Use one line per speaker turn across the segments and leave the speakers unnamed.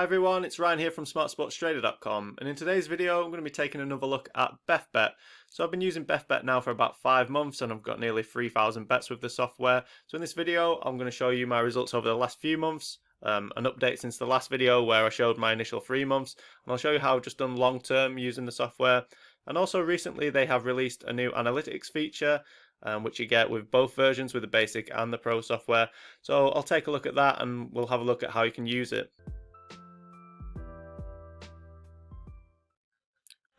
Hi everyone, it's Ryan here from smartsportstrader.com, and in today's video I'm going to be taking another look at Beth Bet. So I've been using Beth Bet now for about 5 months and I've got nearly 3,000 bets with the software. So in this video I'm going to show you my results over the last few months, an update since the last video where I showed my initial 3 months, and I'll show you how I've just done long term using the software. And also recently they have released a new analytics feature, which you get with both versions, with the basic and the pro software. So I'll take a look at that and we'll have a look at how you can use it.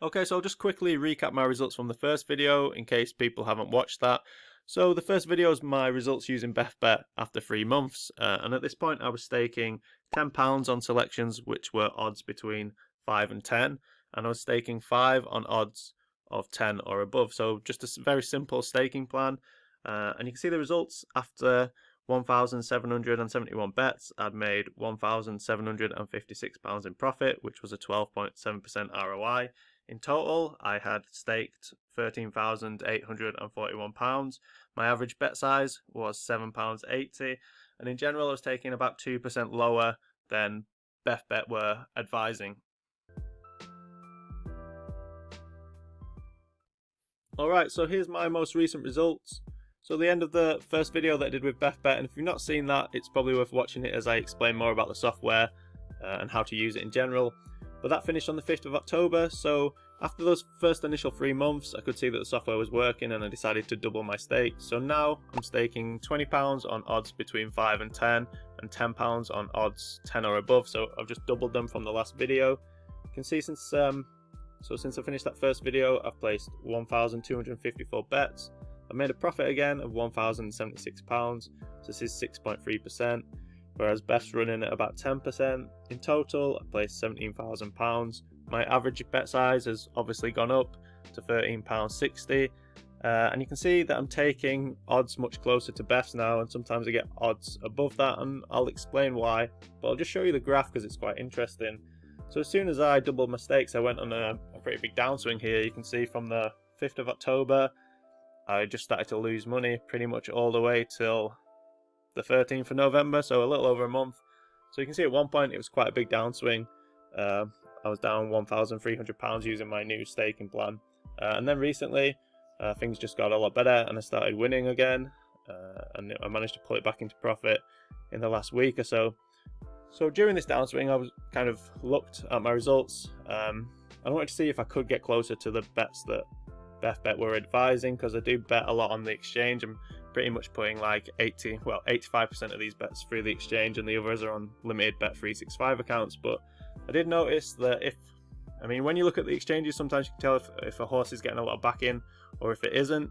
Okay, so I'll just quickly recap my results from the first video in case people haven't watched that. So the first video is my results using Beth Bet after 3 months, and at this point I was staking £10 on selections which were odds between 5 and 10, and I was staking 5 on odds of 10 or above. So just a very simple staking plan, and you can see the results after 1,771 bets. I'd made £1,756 in profit, which was a 12.7% ROI. In total, I had staked £13,841. My average bet size was £7.80, and in general, I was taking about 2% lower than Beth Bet were advising. Alright, so here's my most recent results. So the end of the first video that I did with Beth Bet, and if you've not seen that, it's probably worth watching it as I explain more about the software and how to use it in general. But that finished on the 5th of October, so after those first initial 3 months, I could see that the software was working and I decided to double my stake. So now I'm staking £20 on odds between 5 and 10, and £10 on odds 10 or above, so I've just doubled them from the last video. You can see since I finished that first video, I've placed 1,254 bets. I made a profit again of £1,076, so this is 6.3%. Whereas Beth's running at about 10%. In total, I placed £17,000. My average bet size has obviously gone up to £13.60, and you can see that I'm taking odds much closer to Beth's now, and sometimes I get odds above that, and I'll explain why, but I'll just show you the graph because it's quite interesting. So as soon as I doubled my stakes, I went on a pretty big downswing here. You can see from the 5th of October, I just started to lose money pretty much all the way till the 13th of November, so a little over a month. So you can see at one point it was quite a big downswing. I was down £1,300 using my new staking plan, and then recently things just got a lot better and I started winning again, and I managed to pull it back into profit in the last week or so. So during this downswing I was kind of looked at my results. I wanted to see if I could get closer to the bets that Beth Bet were advising, because I do bet a lot on the exchange. I'm pretty much putting like 85% of these bets through the exchange, and the others are on limited bet 365 accounts. But I did notice that when you look at the exchanges, sometimes you can tell if a horse is getting a lot of backing or if it isn't.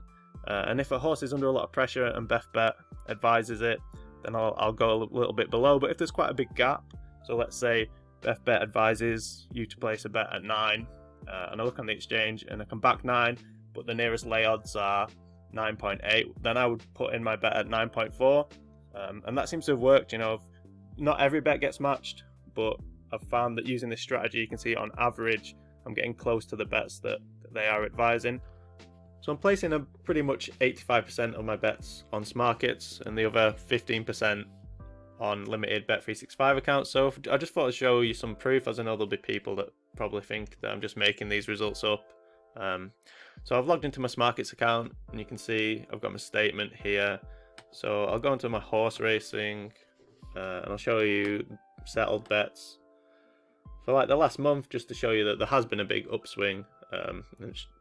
And if a horse is under a lot of pressure and Beth Bet advises it, then I'll go a little bit below. But if there's quite a big gap, so let's say Beth Bet advises you to place a bet at 9, and I look on the exchange and I come back 9, but the nearest lay odds are 9.8, then I would put in my bet at 9.4, and that seems to have worked. Not every bet gets matched, but I've found that using this strategy, you can see on average I'm getting close to the bets that they are advising. So I'm placing a pretty much 85% of my bets on Smarkets and the other 15% on limited bet 365 accounts. So I just thought I'd show you some proof, as I know there'll be people that probably think that I'm just making these results up. So I've logged into my Smarkets account and you can see I've got my statement here. So I'll go into my horse racing, and I'll show you settled bets for like the last month, just to show you that there has been a big upswing. And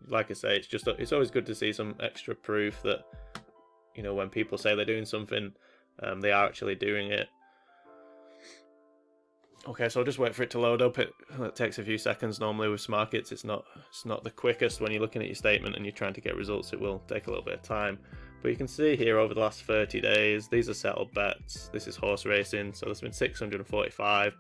like I say, it's always good to see some extra proof that, when people say they're doing something, they are actually doing it. Okay, so I'll just wait for it to load up. It takes a few seconds normally with Smarkets. It's not the quickest when you're looking at your statement and you're trying to get results. It will take a little bit of time. But you can see here over the last 30 days, these are settled bets. This is horse racing, so there's been 645,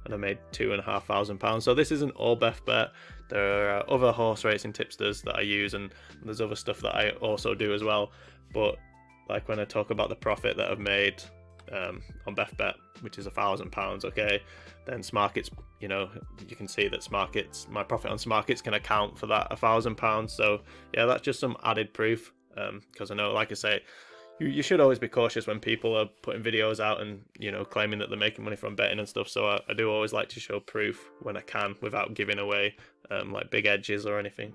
and I made £2,500. So this isn't all Beth Bet. There are other horse racing tipsters that I use, and there's other stuff that I also do as well. But like when I talk about the profit that I've made on Beth Bet, which is £1,000, okay, then Smarkets, you can see that my profit on Smarkets can account for that £1,000. So yeah, that's just some added proof, because I know, like I say, you should always be cautious when people are putting videos out and, you know, claiming that they're making money from betting and stuff. So I do always like to show proof when I can without giving away like big edges or anything.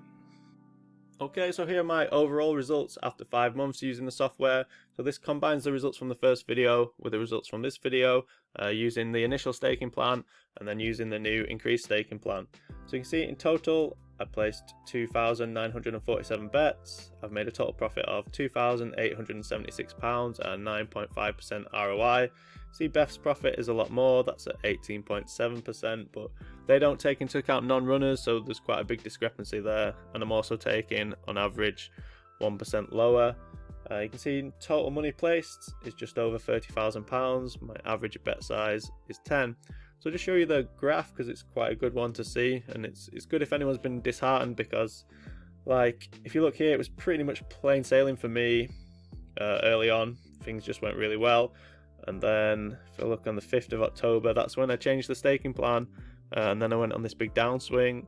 Okay, so here are my overall results after 5 months using the software. So this combines the results from the first video with the results from this video, using the initial staking plan and then using the new increased staking plan. So you can see in total I placed 2,947 bets. I've made a total profit of £2,876 and 9.5% ROI. See, Beth's profit is a lot more, that's at 18.7%, but they don't take into account non-runners, so there's quite a big discrepancy there. And I'm also taking, on average, 1% lower. You can see total money placed is just over £30,000. My average bet size is 10. So just show you the graph because it's quite a good one to see, and it's good if anyone's been disheartened, because like if you look here, it was pretty much plain sailing for me early on. Things just went really well, and then if I look on the 5th of October, that's when I changed the staking plan, and then I went on this big downswing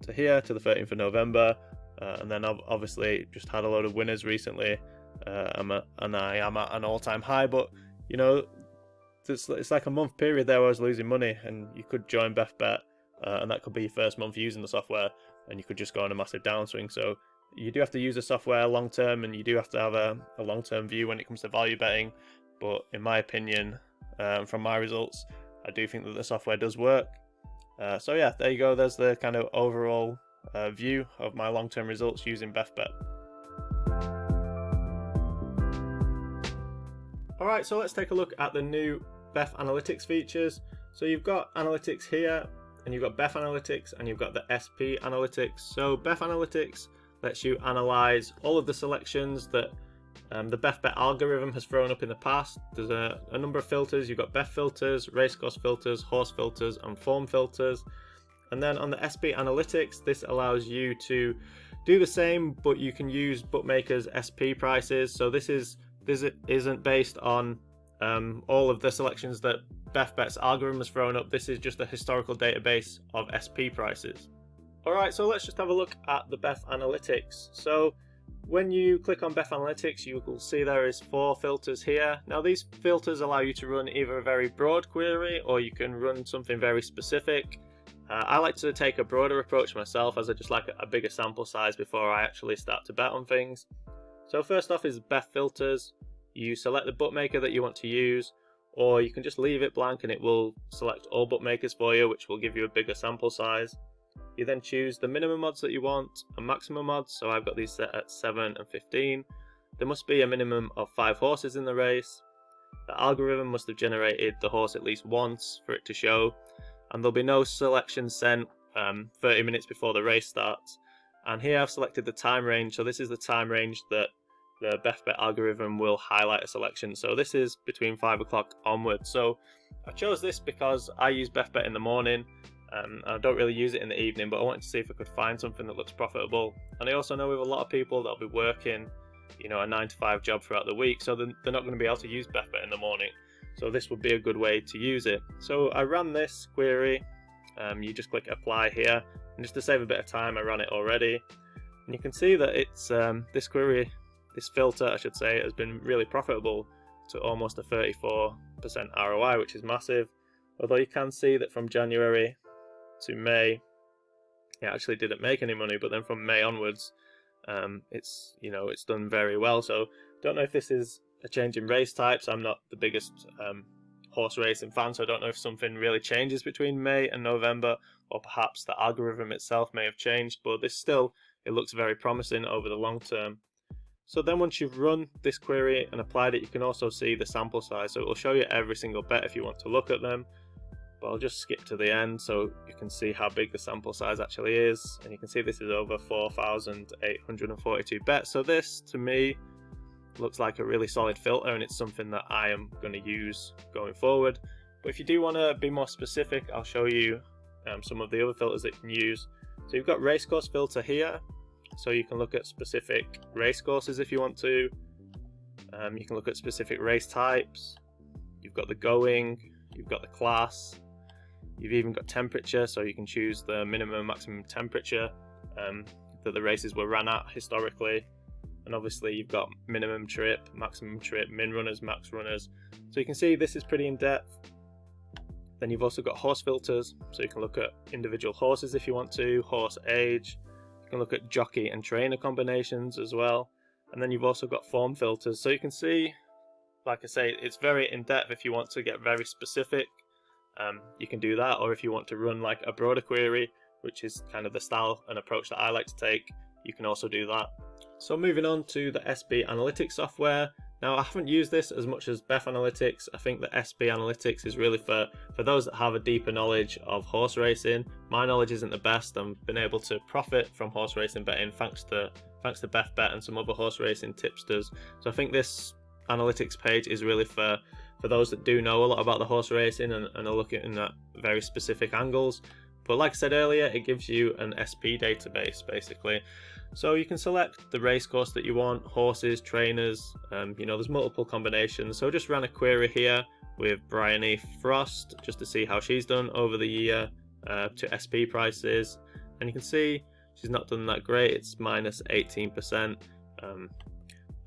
to here to the 13th of November, and then I've obviously just had a load of winners recently, and I am at an all-time high. But you know, it's like a month period there where I was losing money, and you could join Beth Bet, and that could be your first month using the software, and you could just go on a massive downswing. So you do have to use the software long term, and you do have to have a long term view when it comes to value betting. But in my opinion, from my results, I do think that the software does work. So yeah, there you go. There's the kind of overall view of my long term results using Beth Bet. Alright, so let's take a look at the new Beth Analytics features. So you've got Analytics here, and you've got Beth Analytics, and you've got the SP Analytics. So Beth Analytics lets you analyze all of the selections that the Beth Bet algorithm has thrown up in the past. There's a number of filters. You've got Beth filters, racecourse filters, horse filters, and form filters. And then on the SP Analytics, this allows you to do the same, but you can use bookmakers' SP prices. So this isn't based on all of the selections that Beth Bet's algorithm has thrown up. This is just a historical database of SP prices. Alright, so let's just have a look at the Beth Analytics. So when you click on Beth Analytics, you will see there is 4 filters here. Now these filters allow you to run either a very broad query, or you can run something very specific. I like to take a broader approach myself, as I just like a bigger sample size before I actually start to bet on things. So first off is Beth filters. You select the bookmaker that you want to use, or you can just leave it blank and it will select all bookmakers for you, which will give you a bigger sample size. You then choose the minimum odds that you want and maximum odds. So I've got these set at 7 and 15. There must be a minimum of 5 horses in the race. The algorithm must have generated the horse at least once for it to show, and there'll be no selection sent 30 minutes before the race starts. And here I've selected the time range. So this is the time range that the Beth Bet algorithm will highlight a selection. So this is between 5 o'clock onwards. So I chose this because I use Beth Bet in the morning. I don't really use it in the evening, but I wanted to see if I could find something that looks profitable. And I also know with a lot of people that'll be working, you know, a 9-to-5 job throughout the week, so they're not going to be able to use Beth Bet in the morning. So this would be a good way to use it. So I ran this query. You just click apply here, and just to save a bit of time, I ran it already. And you can see that it's this query, this filter I should say, has been really profitable to almost a 34% ROI, which is massive. Although you can see that from January to May, it actually didn't make any money, but then from May onwards, it's done very well. So don't know if this is a change in race types. I'm not the biggest horse racing fan, so I don't know if something really changes between May and November, or perhaps the algorithm itself may have changed, but it looks very promising over the long term. So then once you've run this query and applied it, you can also see the sample size. So it will show you every single bet if you want to look at them. But I'll just skip to the end so you can see how big the sample size actually is. And you can see this is over 4,842 bets. So this, to me, looks like a really solid filter, and it's something that I am going to use going forward. But if you do want to be more specific, I'll show you some of the other filters that you can use. So you've got racecourse filter here. So you can look at specific race courses if you want to. You can look at specific race types. You've got the going, you've got the class, you've even got temperature, so you can choose the minimum and maximum temperature that the races were ran at historically. and obviously you've got minimum trip, maximum trip, min runners, max runners. So you can see this is pretty in depth. Then you've also got horse filters, so you can look at individual horses if you want to, horse age. You can look at jockey and trainer combinations as well. And then you've also got form filters, so you can see, like I say, it's very in depth. If you want to get very specific, you can do that, or if you want to run like a broader query, which is kind of the style and approach that I like to take, you can also do that. So moving on to the SB Analytics software. Now, I haven't used this as much as Beth Analytics. I think the SB Analytics is really for those that have a deeper knowledge of horse racing. My knowledge isn't the best. I've been able to profit from horse racing betting thanks to Beth Bet and some other horse racing tipsters. So I think this analytics page is really for those that do know a lot about the horse racing and are looking at very specific angles. But like I said earlier, it gives you an SP database basically. So you can select the race course that you want, horses, trainers, there's multiple combinations. So I just ran a query here with Bryony Frost just to see how she's done over the year to SP prices. And you can see she's not done that great, it's minus 18%.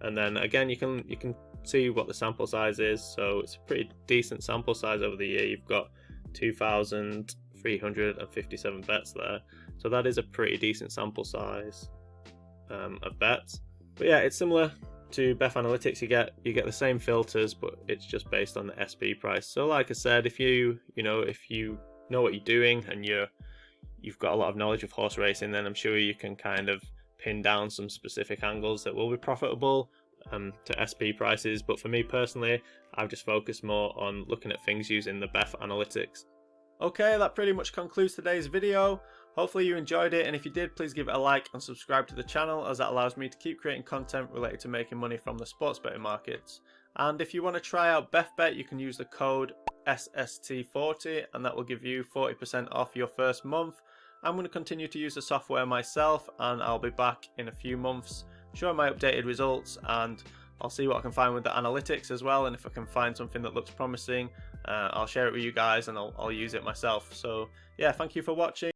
And then again, you can see what the sample size is. So it's a pretty decent sample size over the year. You've got 2,357 bets there. So that is a pretty decent sample size of bets. But yeah, it's similar to Beth Analytics. You get the same filters, but it's just based on the SP price. So like I said, if you know what you're doing and you've got a lot of knowledge of horse racing, then I'm sure you can kind of pin down some specific angles that will be profitable to SP prices. But for me personally, I've just focused more on looking at things using the Beth Analytics. Okay, that pretty much concludes today's video. Hopefully you enjoyed it, and if you did, please give it a like and subscribe to the channel, as that allows me to keep creating content related to making money from the sports betting markets. And if you want to try out Beth Bet, you can use the code SST40 and that will give you 40% off your first month. I'm going to continue to use the software myself, and I'll be back in a few months showing my updated results, and I'll see what I can find with the analytics as well, and if I can find something that looks promising, I'll share it with you guys and I'll use it myself. So yeah, thank you for watching.